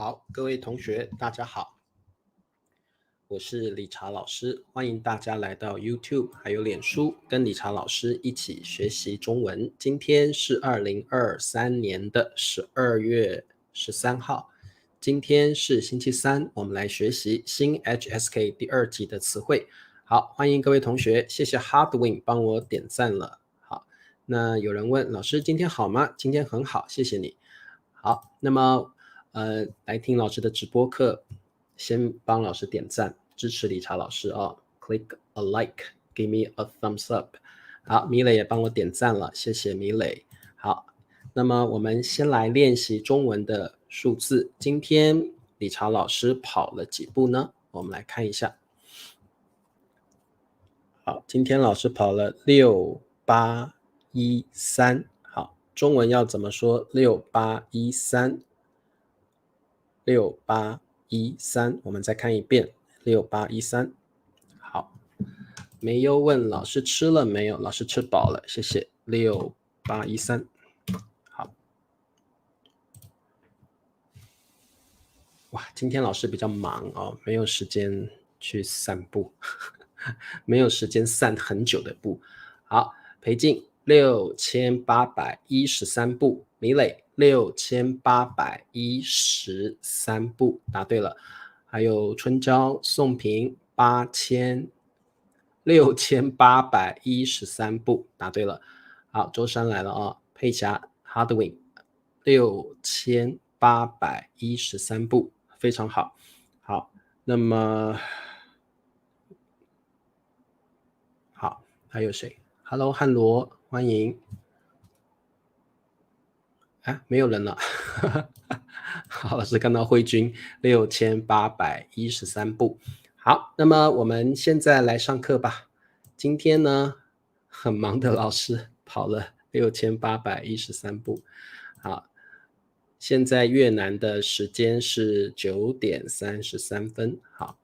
好，各位同学，大家好，我是理查老师，欢迎大家来到 YouTube 还有脸书，跟理查老师一起学习中文。今天是2023年的12月13号，今天是星期三，我们来学习新 HSK 第2集的词汇。好，欢迎各位同学，谢谢 Hardwin 帮我点赞了。好，那有人问老师今天好吗？今天很好，谢谢你。好，那么来听老师的直播课，先帮老师点赞，支持理查老师哦。Click a like, give me a thumbs up。好，米磊也帮我点赞了，谢谢米磊。好，那么我们先来练习中文的数字。今天理查老师跑了几步呢？我们来看一下。好，今天老师跑了6813。好，中文要怎么说？6813。6813，我们再看一遍6813。好，没有问老师吃了没有，老师吃饱了，谢谢。6813。好，哇，今天老师比较忙哦，没有时间去散步，没有时间散很久的步。好，裴静6813步，米磊6813步，答对了。还有春娇、宋平6813步，答对了。好，周山来了啊，佩霞 Hardwin 6813步，非常好。好，那么好，还有谁 ？Hello 汉罗，欢迎。啊，没有人了。好，老师看到慧君6813步。好，那么我们现在来上课吧。今天呢，很忙的老师跑了6813步。好，现在越南的时间是9点33分。好，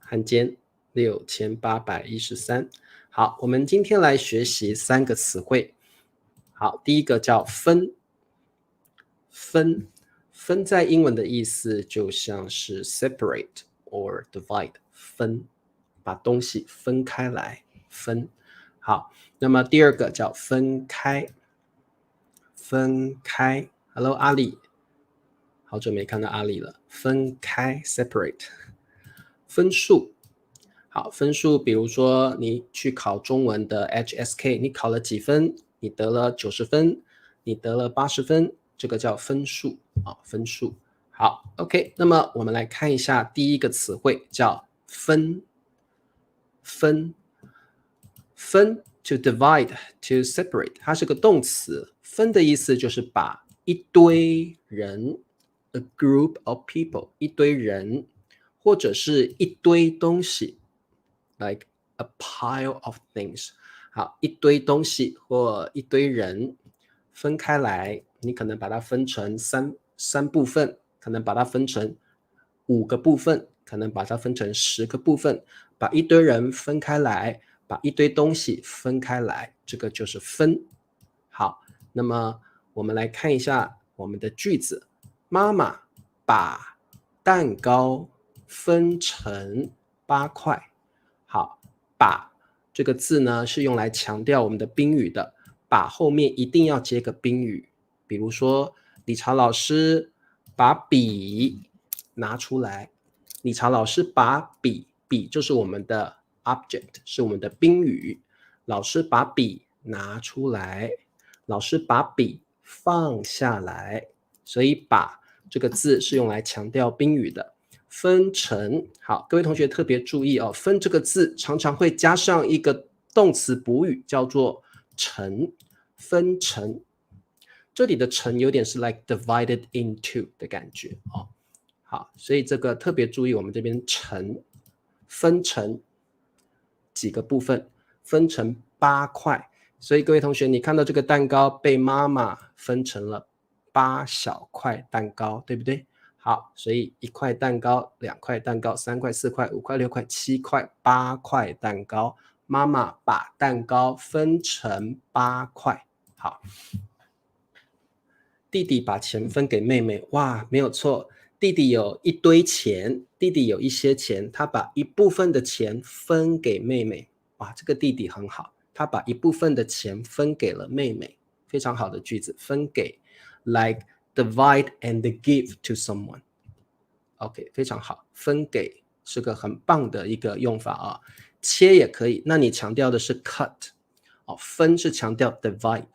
汉奸6813。好，我们今天来学习3个词汇。好，第一个叫分。分在英文的意思就像是 separate or divide， 分，把东西分开来，分。好，那么第二个叫分开。Hello 阿里，好久没看到阿里了。分开 separate。分数，好，分数比如说你去考中文的 HSK， 你考了几分？你得了90分，你得了80分，这个叫分数啊，分数。好 ，OK， 那么我们来看一下第一个词汇叫分。分 to divide to separate， 它是个动词。分的意思就是把一堆人 ，a group of people， 一堆人，或者是一堆东西 ，like a pile of things。好，一堆东西或一堆人分开来，你可能把它分成三部分，可能把它分成5个部分，可能把它分成10个部分，把一堆人分开来，把一堆东西分开来，这个就是分。好，那么我们来看一下我们的句子。妈妈把蛋糕分成8块。好，把这个字呢是用来强调我们的宾语的，把后面一定要接个宾语。比如说，理查老师把笔拿出来，理查老师把笔就是我们的 object， 是我们的宾语。老师把笔拿出来，老师把笔放下来，所以把这个字是用来强调宾语的。分成，好，各位同学特别注意哦，分这个字常常会加上一个动词补语，叫做成，分成。这里的成有点是 like divided into 的感觉哦。好，所以这个特别注意，我们这边成，分成几个部分，分成8块。所以各位同学，你看到这个蛋糕被妈妈分成了8小块蛋糕，对不对？好，所以1块蛋糕、2块蛋糕、3块、4块、5块、6块、7块、8块蛋糕，妈妈把蛋糕分成8块。好，弟弟把钱分给妹妹，哇，没有错，弟弟有一堆钱，弟弟有一些钱，他把一部分的钱分给妹妹。哇，这个弟弟很好，他把一部分的钱分给了妹妹，非常好的句子，分给 like divide and give to someone。 OK， 非常好，分给是个很棒的一个用法啊。切也可以，那你强调的是 cut 哦，分是强调 divide，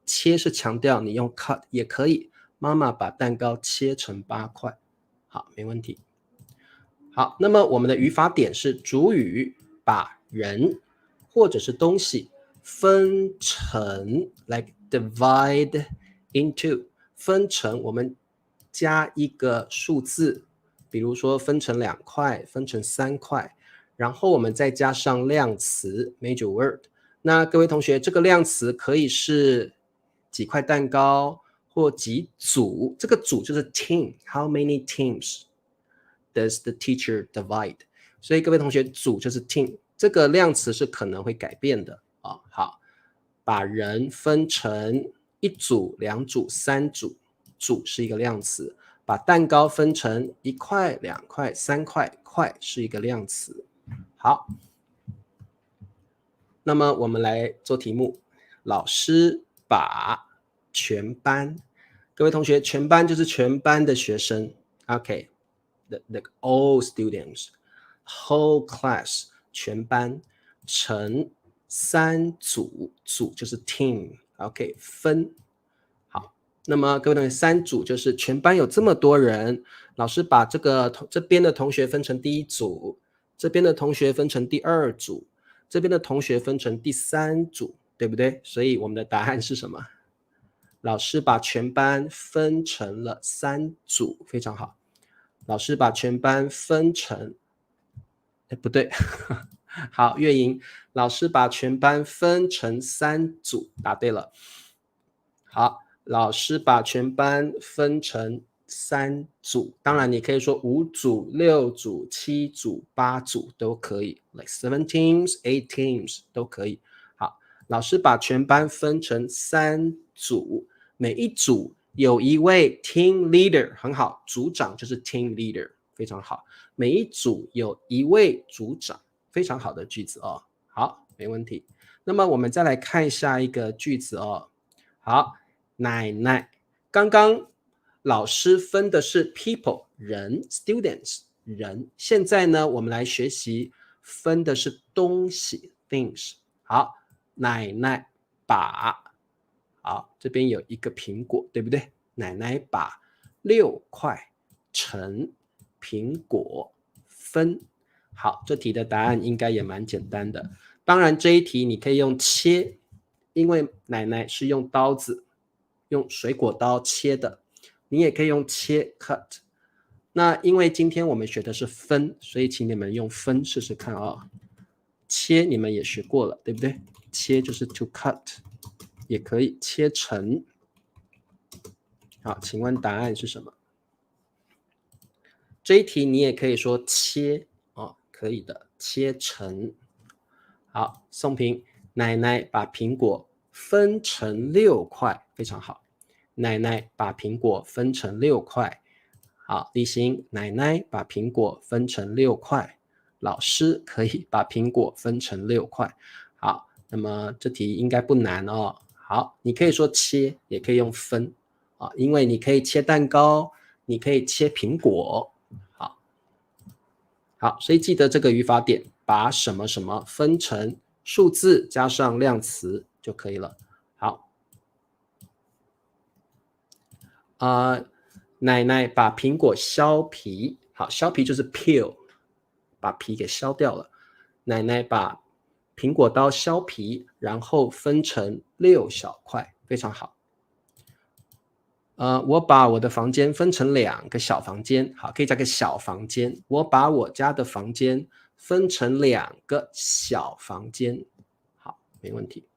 切是强调你用 cut 也可以。妈妈把蛋糕切成8块，好，没问题。好，那么我们的语法点是主语把人或者是东西分成 like divide into， 分成我们加一个数字，比如说分成2块，分成3块，然后我们再加上量词 major word。那各位同学，这个量词可以是几块蛋糕或几组，这个组就是 team， how many teams does the teacher divide？ 所以各位同学，组就是 team， 这个量词是可能会改变的啊。好，把人分成1组、2组、3组，组是一个量词。把蛋糕分成1块、2块、3块，块是一个量词。好，那么我们来做题目。老师把全班，各位同学，全班就是全班的学生 ，OK。The all students, whole class， 全班成3组，组就是 team，OK， 分。好，那么各位同学，3组就是全班有这么多人，老师把这边的同学分成第1组，这边的同学分成第2组，这边的同学分成第3组，对不对？所以我们的答案是什么？老师把全班分成了3组，非常好。老师把全班分成，不对，好，月莹，老师把全班分成3组，答对了。好，老师把全班分成3组，当然你可以说5组、6组、7组、8组都可以 ，like 7 teams, 8 teams 都可以。好，老师把全班分成3组，每一组有一位 team leader， 很好，组长就是 team leader， 非常好。每一组有一位组长，非常好的句子哦。好，没问题。那么我们再来看下一个句子哦。好，奶奶，刚刚老师分的是 people 人 students 人，现在呢我们来学习分的是东西 things。好，奶奶把，好，这边有一个苹果，对不对？奶奶把6块成苹果分。好，这题的答案应该也蛮简单的。当然这一题你可以用切，因为奶奶是用刀子，用水果刀切的，你也可以用切 cut。那因为今天我们学的是分，所以请你们用分试试看啊。切你们也学过了，对不对？切就是 to cut， 也可以切成。好，请问答案是什么？这一题你也可以说切哦，可以的，切成。好，宋平，奶奶把苹果分成6块，非常好。奶奶把苹果分成6块。好，立新，奶奶把苹果分成6块。老师可以把苹果分成6块。好，那么这题应该不难哦。好，你可以说切，也可以用分啊，因为你可以切蛋糕，你可以切苹果。好，所以记得这个语法点，把什么什么分成数字加上量词就可以了。好，奶奶把苹果削皮，好，削皮就是 peel， 把皮给削掉了。奶奶把苹果刀削皮，然后分成6小块，非常好。我把我的房间分成2个小房间，好，可以加个小房间。我把我家的房间分成2个小房间，好，没问题。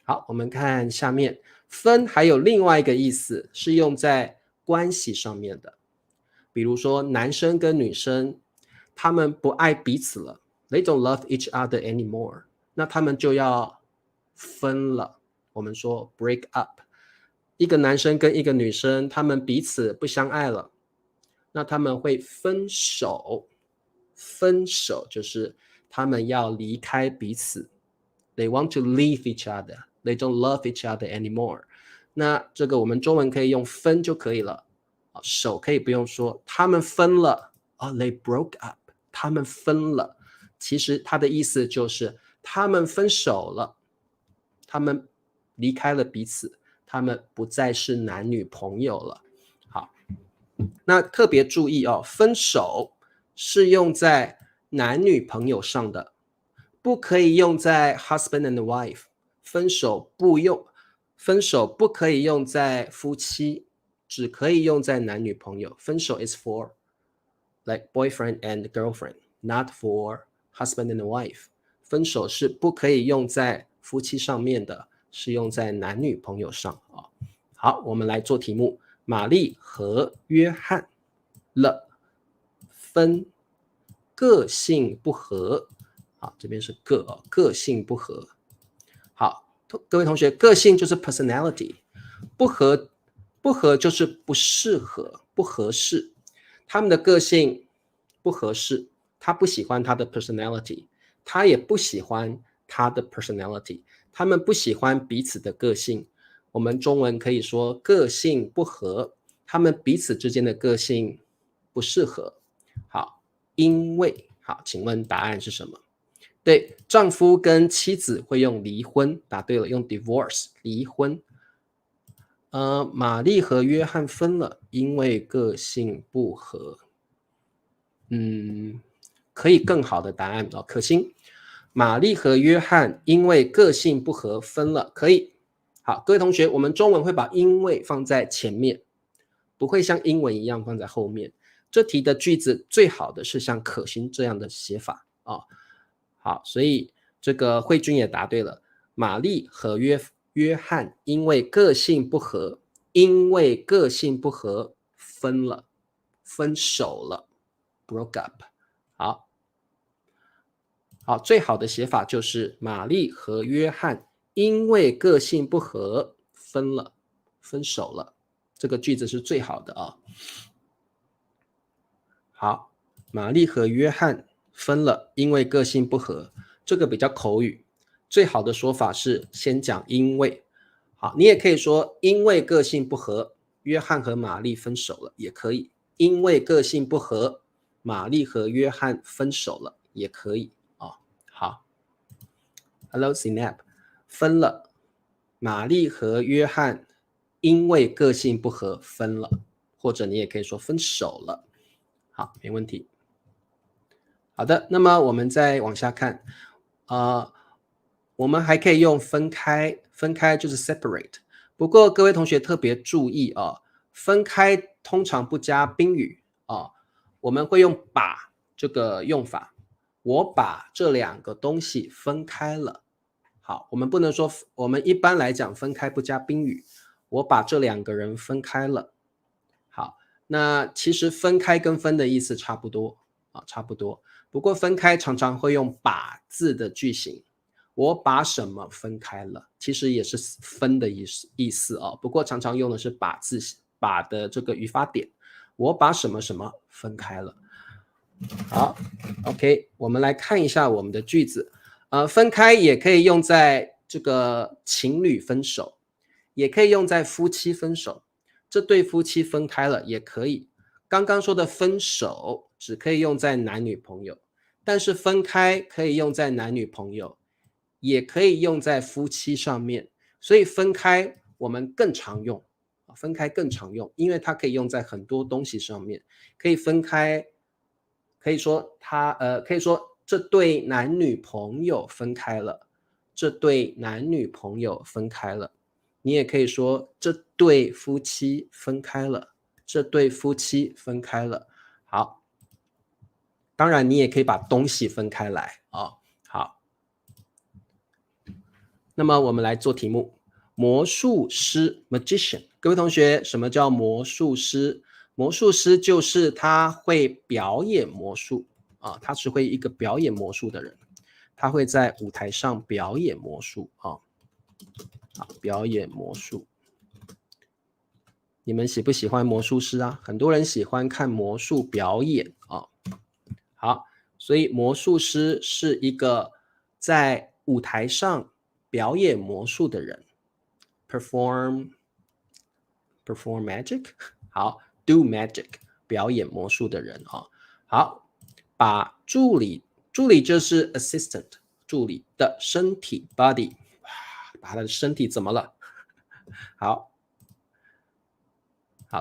好，我们看下面，分还有另外一个意思，是用在关系上面的。比如说男生跟女生，他们不爱彼此了 ，they don't love each other anymore， 那他们就要分了，我们说 break up。一个男生跟一个女生，他们彼此不相爱了，那他们会分手，分手就是他们要离开彼此。They want to leave each other. They don't love each other anymore. 那这个我们中文可以用分就可以了，手可以不用说，他们分了，they broke up. 他们分了，其实它的意思就是他们分手了，他们离开了彼此，他们不再是男女朋友了。好，那特别注意分手是用在男女朋友上的，不可以用在 husband and wife。分手不可以用在夫妻，只可以用在男女朋友。分手 is for like boyfriend and girlfriend, not for husband and wife。分手是不可以用在夫妻上面的，是用在男女朋友上。好，我们来做题目。玛丽和约翰了分，个性不合。好，这边是个性不合。好，各位同学，个性就是 personality， 不合就是不适合，不合适。他们的个性不合适，他不喜欢他的 personality， 他也不喜欢他的 personality， 他们不喜欢彼此的个性。我们中文可以说个性不合，他们彼此之间的个性不适合。好，因为，好，请问答案是什么？对，丈夫跟妻子会用离婚，答对了，用 divorce 离婚。玛丽和约翰分了，因为个性不合。可以更好的答案可心。玛丽和约翰因为个性不合分了，可以。好，各位同学，我们中文会把因为放在前面，不会像英文一样放在后面。这题的句子最好的是像可心这样的写法好，所以这个慧君也答对了。玛丽和约翰因为个性不合，分了，分手了 ，broke up。好，最好的写法就是玛丽和约翰因为个性不合分了，分手了。这个句子是最好的好，玛丽和约翰分了，因为个性不合，这个比较口语。最好的说法是先讲因为。好，你也可以说因为个性不合，约翰和玛丽分手了，也可以。因为个性不合，玛丽和约翰分手了，也可以好 ，Hello Sinap， 分了，玛丽和约翰因为个性不合分了，或者你也可以说分手了。好，没问题。好的，那么我们再往下看，我们还可以用分开，分开就是 separate。不过各位同学特别注意分开通常不加宾语我们会用把这个用法。我把这两个东西分开了。好，我们不能说，我们一般来讲分开不加宾语。我把这两个人分开了。好，那其实分开跟分的意思差不多差不多。不过分开常常会用把字的句型。我把什么分开了，其实也是分的意思不过常常用的是把字，把的这个语法点。我把什么什么分开了。好 ，OK， 我们来看一下我们的句子。分开也可以用在这个情侣分手，也可以用在夫妻分手。这对夫妻分开了也可以。刚刚说的分手只可以用在男女朋友，但是分开可以用在男女朋友，也可以用在夫妻上面。所以分开我们更常用，分开更常用，因为它可以用在很多东西上面。可以分开，可以说可以说这对男女朋友分开了，这对男女朋友分开了。你也可以说这对夫妻分开了，这对夫妻分开了。好，当然你也可以把东西分开来好，那么我们来做题目。魔术师 magician， 各位同学，什么叫魔术师？魔术师就是他会表演魔术他是会一个表演魔术的人，他会在舞台上表演魔术表演魔术。你们喜不喜欢魔术师啊？很多人喜欢看魔术表演啊。好，所以魔术师是一个在舞台上表演魔术的人 ，perform magic， 好 ，do magic， 表演魔术的人啊。好，把助理就是 assistant， 助理的身体 body， 把他的身体怎么了？好，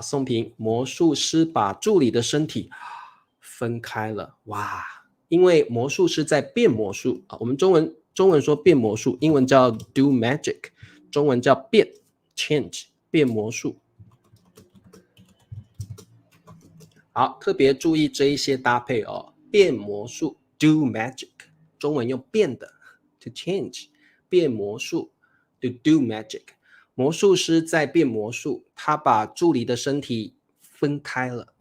宋平，魔术师把助理的身体分开了，哇！因为魔术师在变魔术啊，我们中文说变魔术，英文叫 do magic， 中文叫变 change， 变魔术。好，特别注意这一些搭配哦，变魔术 do magic， 中文用变的 to change， 变魔术 to do magic。魔术师在变魔术，他把助理的身体分开了。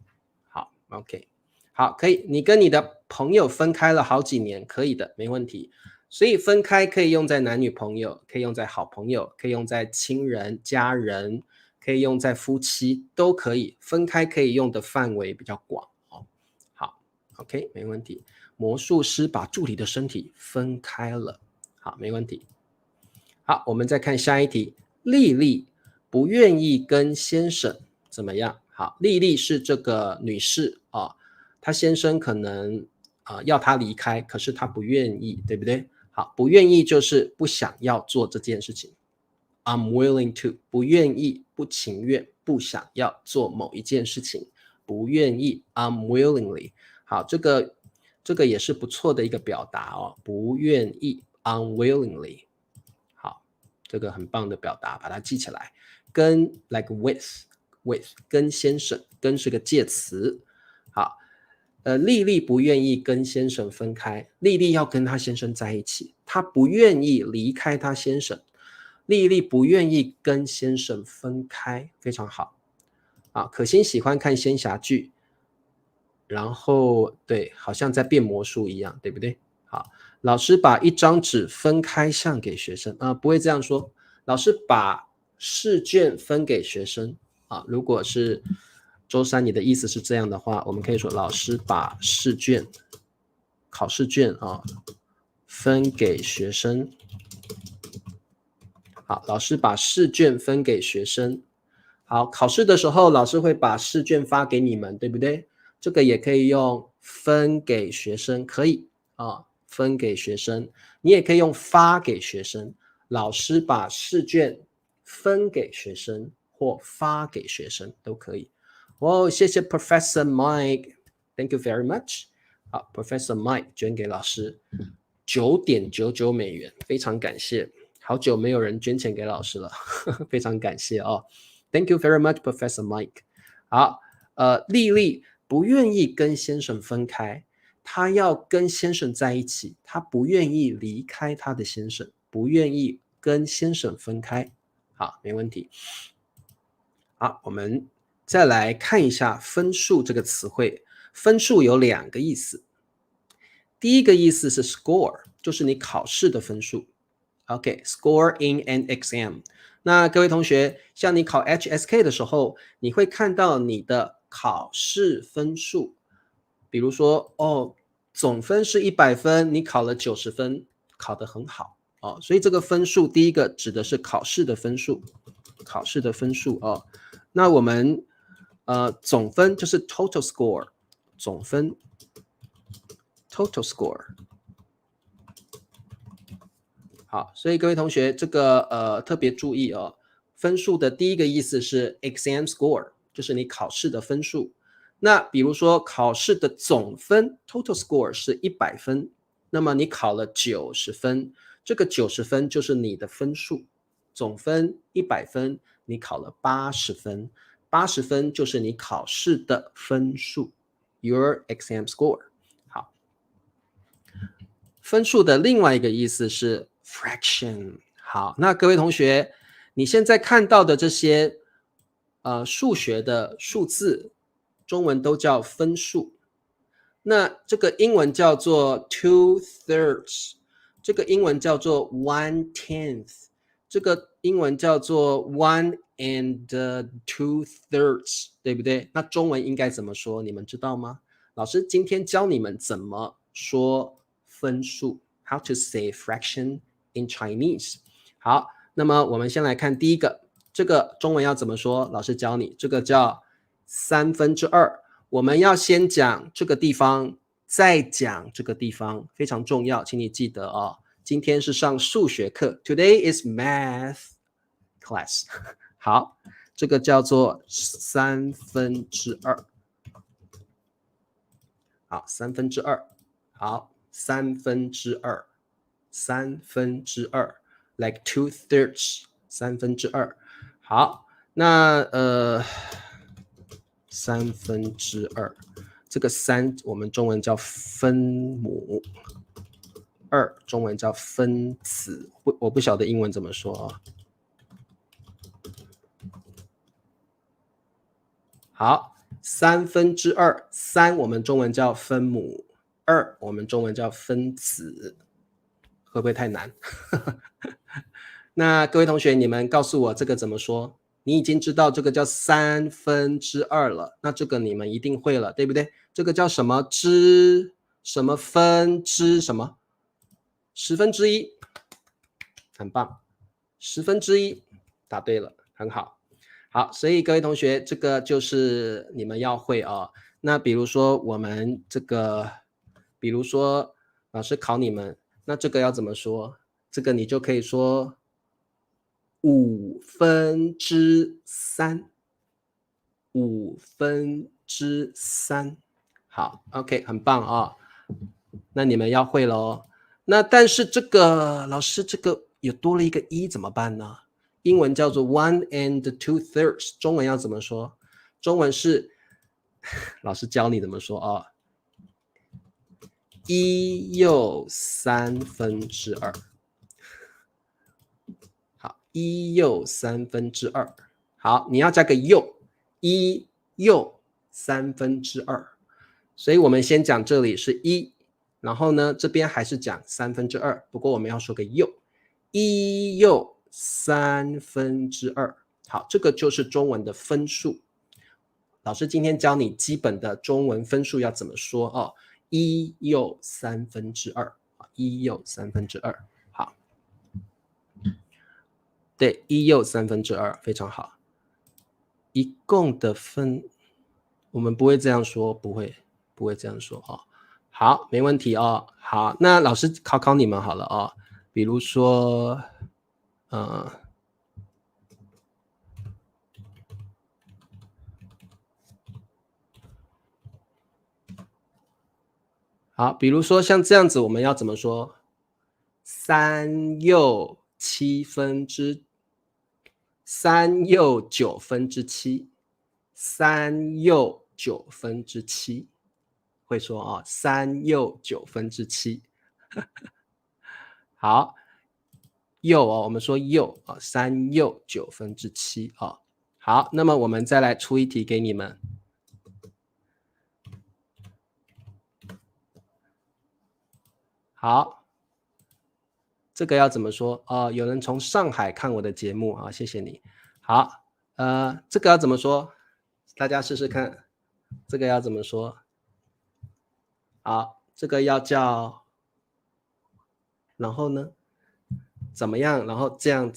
好 ，OK。好，可以，你跟你的朋友分开了好几年，可以的，没问题。所以分开可以用在男女朋友，可以用在好朋友，可以用在亲人、家人，可以用在夫妻，都可以。分开可以用的范围比较广哦。好 ，OK， 没问题。魔术师把助理的身体分开了，好，没问题。好，我们再看下一题。丽丽不愿意跟先生怎么样？好，丽丽是这个女士啊。他先生可能要他离开，可是他不愿意，对不对？好，不愿意就是不想要做这件事情。I'm willing to， 不愿意，不情愿，不想要做某一件事情，不愿意 I'm willingly。好，这个也是不错的一个表达哦，不愿意 unwillingly。好，这个很棒的表达，把它记起来。跟 like with 跟先生，跟是个介词。好。丽丽不愿意跟先生分开，丽丽要跟她先生在一起，她不愿意离开她先生。丽丽不愿意跟先生分开，非常好啊。可心喜欢看仙侠剧，然后对，好像在变魔术一样，对不对？好，老师把一张纸分开向给学生不会这样说。老师把试卷分给学生啊，如果是周三你的意思是这样的话，我们可以说老师把试卷考试卷分给学生。好，老师把试卷分给学生。好，考试的时候老师会把试卷发给你们，对不对？这个也可以用分给学生，可以分给学生。你也可以用发给学生，老师把试卷分给学生或发给学生都可以。谢谢 Professor Mike，Thank you very much。好 ，Professor Mike 捐给老师9.99美元，非常感谢。好久没有人捐钱给老师了，非常感谢Thank you very much, Professor Mike。好，丽丽不愿意跟先生分开，她要跟先生在一起，她不愿意离开她的先生，不愿意跟先生分开。好，没问题。好，我们再来看一下分数这个词汇。分数有2个意思。第一个意思是 score， 就是你考试的分数。OK，score in an exam。那各位同学，像你考 HSK 的时候，你会看到你的考试分数。比如说，总分是100分，你考了90分，考得很好所以这个分数第一个指的是考试的分数，考试的分数那我们总分就是 total score， 总分 total score。好，所以各位同学，这个特别注意分数的第一个意思是 exam score， 就是你考试的分数。那比如说考试的总分 total score 是100分，那么你考了90分，这个90分就是你的分数。总分100分，你考了80分，80分就是你考试的分数 ，your exam score。好，分数的另外一个意思是fraction。好，那各位同学，你现在看到的这些数学的数字，中文都叫分数。那这个英文叫做 2/3， 这个英文叫做 1/10，这个英文叫做 1 2/3，对不对？那中文应该怎么说？你们知道吗？老师今天教你们怎么说分数 ，How to say fraction in Chinese。好，那么我们先来看第一个，这个中文要怎么说？老师教你，这个叫2/3。我们要先讲这个地方，再讲这个地方，非常重要，请你记得哦。今天是上数学课 ，Today is math class 。好，这个叫做2/3。好，2/3。好，2/3，2/3，like 2/3，2/3。好，那2/3，这个3我们中文叫分母，2中文叫分子，我不晓得英文怎么说啊。好，2/3，三我们中文叫分母，2我们中文叫分子，会不会太难？那各位同学，你们告诉我这个怎么说？你已经知道这个叫2/3了，那这个你们一定会了，对不对？这个叫什么之什么分之什么？1/10，很棒，1/10，答对了，很好。好，所以各位同学，这个就是你们要会哦。那比如说我们这个，比如说老师考你们，那这个要怎么说？这个你就可以说3/5，5/3。好 ，OK， 很棒哦。那你们要会咯。那但是这个老师这个有多了一个一怎么办呢？英文叫做 1 2/3，中文要怎么说？中文是老师教你怎么说哦，1又2/3。好，1又2/3。好，你要加个又，1又2/3。所以我们先讲这里是1，然后呢这边还是讲2/3，不过我们要说个又，1又2/3。好，这个就是中文的分数。老师今天教你基本的中文分数要怎么说哦，1又2/3。1又2/3。好，对，1又2/3，非常好。一共的分，我们不会这样说，不会这样说哦。好，没问题哦。好，那老师考考你们好了哦。比如说，好，比如说像这样子，我们要怎么说？3又9/7，3又9/7，会说啊，3又9/7。好，又哦，我们说又啊，3又9/7啊。好，那么我们再来出一题给你们。好，这个要怎么说？有人从上海看我的节目啊，谢谢你。好，这个要怎么说？大家试试看，这个要怎么说？好，这个要叫，然后呢？怎么样？然后这样，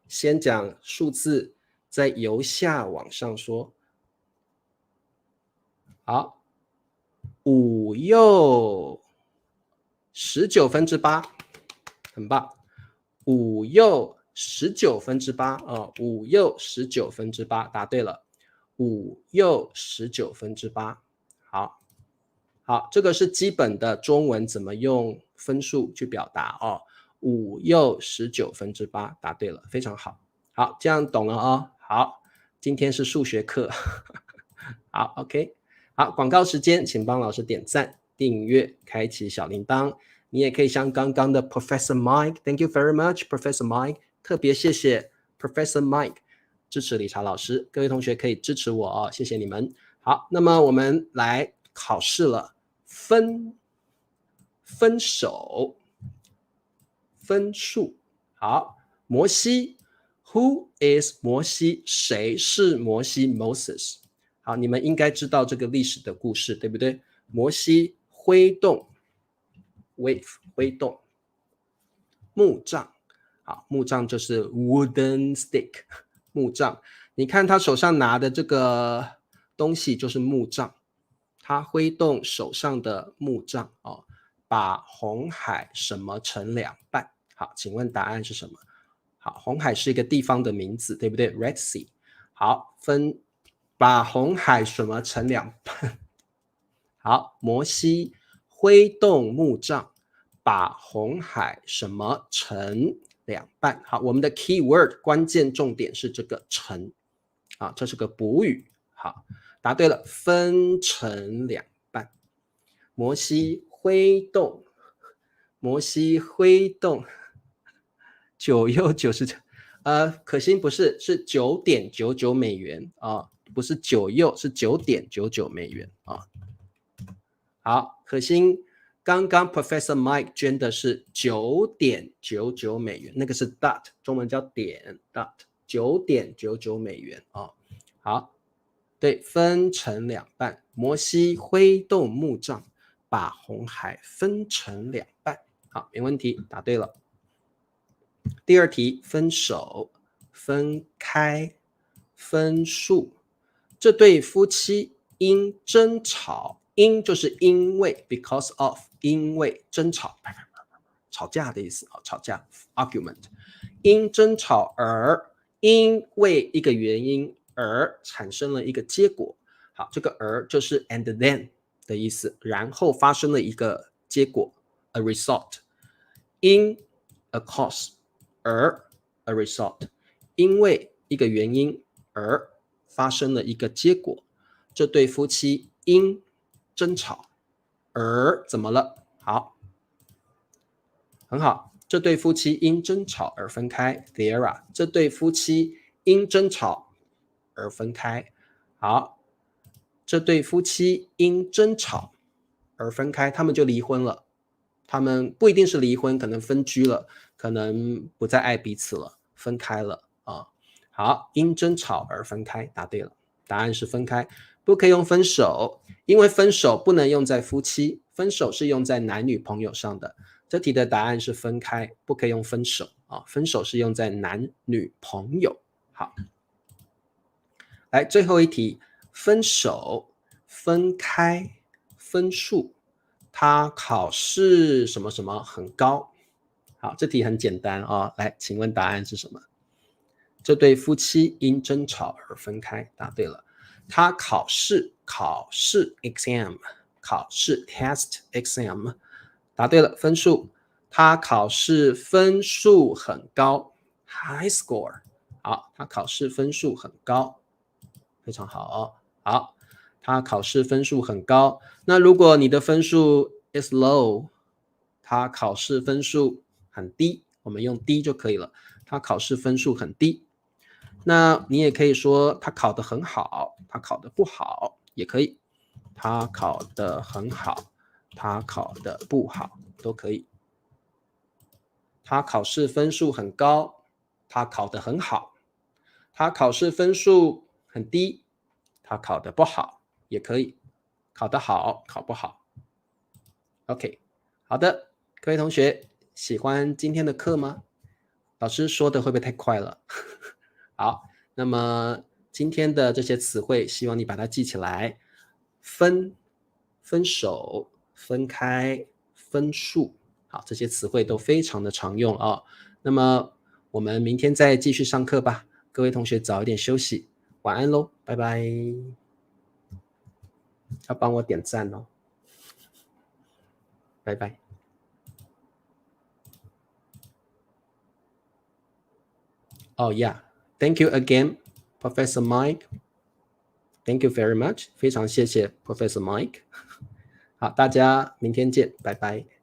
先讲数字，再由下往上说。好，5又19/8，很棒。5又19/8哦，5又19/8，答对了。5又19/8，好，好，这个是基本的中文怎么用分数去表达哦。5又19/8，答对了，非常好。好，这样懂了哦。好，今天是数学课。好 ，OK。好，广告时间，请帮老师点赞、订阅、开启小铃铛。你也可以像刚刚的 Professor Mike，Thank you very much Professor Mike， 特别谢谢 Professor Mike 支持理查老师，各位同学可以支持我哦，谢谢你们。好，那么我们来考试了，分手、分数。好，摩西 ，Who is 摩西？谁是摩西 ？Moses。好，你们应该知道这个历史的故事，对不对？摩西挥动 ，wave 挥动木杖，好，木杖就是 wooden stick 木杖。你看他手上拿的这个东西就是木杖，他挥动手上的木杖哦，把红海什么成两半？好，请问答案是什么？好，红海是一个地方的名字，对不对 ？Red Sea。好，把红海什么成两半？好，摩西挥动木杖，把红海什么成两半？好，我们的 key word 关键重点是这个成，啊，这是个补语。好，答对了，分成两半。摩西挥动9又90，可心不是，是$9.99啊，不是9又，是$9.99啊。好，可心刚刚 Professor Mike 捐的是$9.99，那个是 dot， 中文叫点 dot， $9.99啊。好，对，分成两半。摩西挥动木杖，把红海分成两半。好，没问题，答对了。第二题，分手、分开、分数。这对夫妻因争吵，因就是因为 because of， 因为争吵，吵架的意思啊，吵架 argument， 因争吵而因为一个原因而产生了一个结果。好，这个而就是 and then 的意思，然后发生了一个结果 a result， 因 a cause 而 a result， 因为一个原因而发生了一个结果。这对夫妻因争吵而怎么了？好，很好，这对夫妻因争吵而分开。Thera， 这对夫妻因争吵而分开。好，这对夫妻因争吵而分开，他们就离婚了。他们不一定是离婚，可能分居了，可能不再爱彼此了，分开了啊。好，因争吵而分开，答对了，答案是分开，不可以用分手，因为分手不能用在夫妻，分手是用在男女朋友上的。这题的答案是分开，不可以用分手啊，分手是用在男女朋友。好，来最后一题，分手、分开、分数。他考试什么什么很高。好，这题很简单啊，来，请问答案是什么？这对夫妻因争吵而分开，答对了。他考试 exam， 考试 test exam， 答对了。分数，他考试分数很高 high score。 好，他考试分数很高，非常好。好，他考试分数很高。那如果你的分数 is low， 他考试分数很低，我们用低就可以了。他考试分数很低。那你也可以说他考得很好，他考得不好也可以。他考得很好，他考得不好都可以。他考试分数很高，他考得很好。他考试分数很低，他考得不好也可以。考得好，考不好。OK， 好的，各位同学，喜欢今天的课吗？老师说的会不会太快了？好，那么今天的这些词汇，希望你把它记起来。分手、分开、分数，好，这些词汇都非常的常用啊。那么我们明天再继续上课吧。各位同学早一点休息，晚安喽，拜拜。要帮我点赞哦，拜拜。Oh yeah, thank you again, Professor Mike. Thank you very much. 非常谢谢 Professor Mike. 好，大家明天见，拜拜。